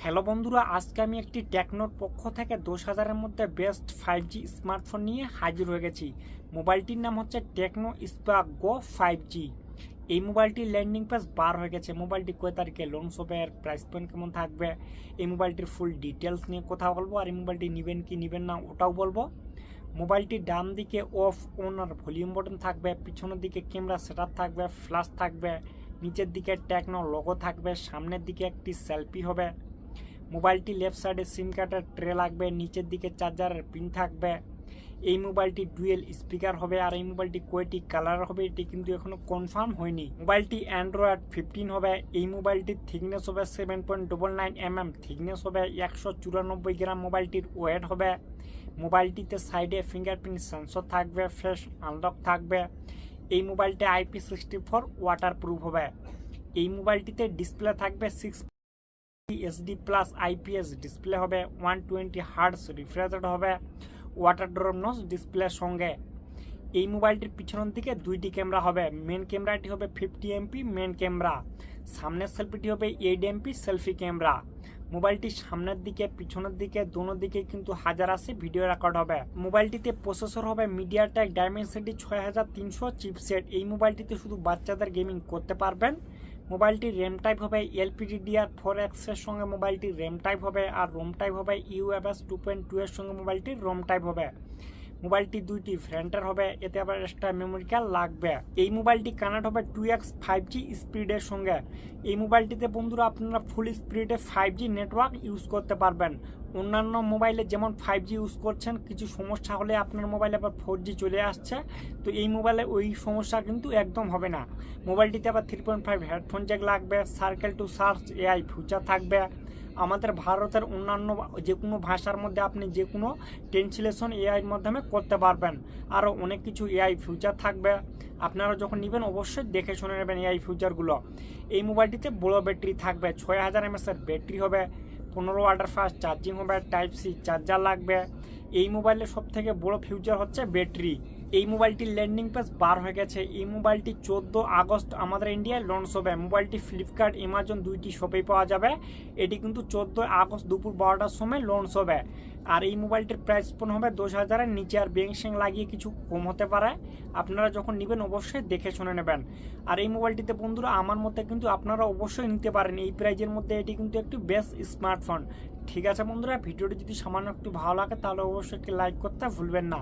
Hello বন্ধুরা, আজকে আমি একটি টেকনোর পক্ষ থেকে 10,000-এর মধ্যে বেস্ট 5G স্মার্টফোন নিয়ে হাজির হয়ে গেছি। মোবাইলটির নাম হচ্ছে টেকনো স্পার্ক গো 5G। এই মোবাইলটির ল্যান্ডিং পেজ বার হয়ে গেছে। মোবাইলটি কয় তারিখে লঞ্চ হবে, এর প্রাইস পয়েন্ট কেমন থাকবে, এই মোবাইলটির ফুল ডিটেলস নিয়ে কথা বলবো। আর এই মোবাইলটি নেবেন কি নেবেন না ওটাও বলবো। মোবাইলটির ডান দিকে অফ অন আর ভলিউম বাটন থাকবে, পিছনের দিকে ক্যামেরা সেটআপ থাকবে, ফ্ল্যাশ থাকবে, নিচের দিকে টেকনো লোগো থাকবে, সামনের দিকে একটি সেলফি হবে। মোবাইলটি লেফট সাইডে সিম কার্ডের ট্রে লাগবে, নিচের দিকে চার্জারের পিন থাকবে। এই মোবাইলটি ডুয়েল স্পিকার হবে। আর এই মোবাইলটি কয়টি কালার হবে এটি কিন্তু এখনো কনফার্ম হয়নি। মোবাইলটি অ্যান্ড্রয়েড 15 হবে। এই মোবাইলটির থিকনেস হবে 7.99 mm, থিকনেস হবে 194 গ্রাম। মোবাইলটির ওয়েট হবে। মোবাইলটিতে সাইডে ফিঙ্গারপ্রিন্ট সেন্সর থাকবে, ফেস আনলক থাকবে। এই মোবাইলটি IP64 ওয়াটারপ্রুফ হবে। এই মোবাইলটিতে ডিসপ্লে থাকবে 6 SD প্লাস IPS ডিসপ্লে হবে, 120 হার্টজ রিফ্রেশ রেট হবে, ওয়াটার ড্রপ নচ ডিসপ্লের সঙ্গে। এই মোবাইলটির পিছনের দিকে দুইটি ক্যামেরা হবে। মেন ক্যামেরাটি হবে 50 MP মেন ক্যামেরা, সামনের সেলফিটি হবে 8 MP সেলফি ক্যামেরা। মোবাইলটির সামনের দিকে পিছনের দিকে দোনো দিকে কিন্তু 1080 ভিডিও রেকর্ড হবে। মোবাইলটিতে প্রসেসর হবে মিডিয়াটেক ডাইমেনসিটি 6300 চিপসেট। এই মোবাইলটিতে শুধু বাচ্চাদের গেমিং করতে পারবেন। মোবাইলটির র্যাম টাইপ হবে LPDDR4X এর সঙ্গে মোবাইলটির র্যাম টাইপ হবে, আর রোম টাইপ হবে UFS 2.2 এর সঙ্গে মোবাইলটির রোম টাইপ হবে। মোবাইলটি দুইটি ফ্রন্টের হবে, এতে আবার এক্সট্রা মেমোরি কার্ড লাগবে। এই মোবাইলটি কানেক্ট হবে 2x 5G স্পিডের সঙ্গে। এই মোবাইলটিতে বন্ধুরা আপনারা ফুল স্পিডে 5G নেটওয়ার্ক ইউজ করতে পারবেন। অন্যান্য মোবাইলে যেমন 5G ইউজ করছেন, কিছু সমস্যা হলে আপনার মোবাইলে আবার 4G চলে আসছে, তো এই মোবাইলে ওই সমস্যা কিন্তু একদম হবে না। মোবাইলটিতে আবার 3.5 হেডফোন জ্যাক লাগবে, circle to search AI feature থাকবে। আমাদের ভারতের অন্যান্য যে কোনো ভাষার মধ্যে আপনি যে কোনো ট্রান্সলেশন এআইয়ের মাধ্যমে করতে পারবেন। আরও অনেক কিছু AI ফিচার থাকবে। আপনারা যখন নেবেন অবশ্যই দেখে শুনে নেবেন AI ফিচারগুলো। এই মোবাইলটিতে বড় ব্যাটারি থাকবে, 6000 mAh ব্যাটারি হবে, 15 ওয়াটের ফাস্ট চার্জিং হবে, টাইপ সি চার্জার লাগবে। এই মোবাইলের সব থেকে বড় ফিউচার হচ্ছে ব্যাটারি। এই মোবাইলটির ল্যান্ডিং পেজ বার হয়ে গেছে। এই মোবাইলটি 14 আগস্ট আমাদের ইন্ডিয়ায় লঞ্চ হবে। মোবাইলটি ফ্লিপকার্ট অ্যামাজন দুইটি শপেই পাওয়া যাবে। এটি কিন্তু 14 আগস্ট দুপুর 12টার সময় লঞ্চ হবে। আর এই মোবাইলটির প্রাইস পণ হবে 10,000-এর নিচে, আর ব্যাংক স্যাং লাগিয়ে কিছু কম হতে পারে। আপনারা যখন নেবেন অবশ্যই দেখে শুনে নেবেন। আর এই মোবাইলটিতে বন্ধুরা আমার মতে কিন্তু আপনারা অবশ্যই নিতে পারেন। এই প্রাইজের মধ্যে এটি কিন্তু একটি বেস্ট স্মার্টফোন। ঠিক আছে বন্ধুরা, ভিডিওটি যদি সামান্য একটু ভালো লাগে তাহলে অবশ্যই একটি লাইক করতে ভুলবেন না।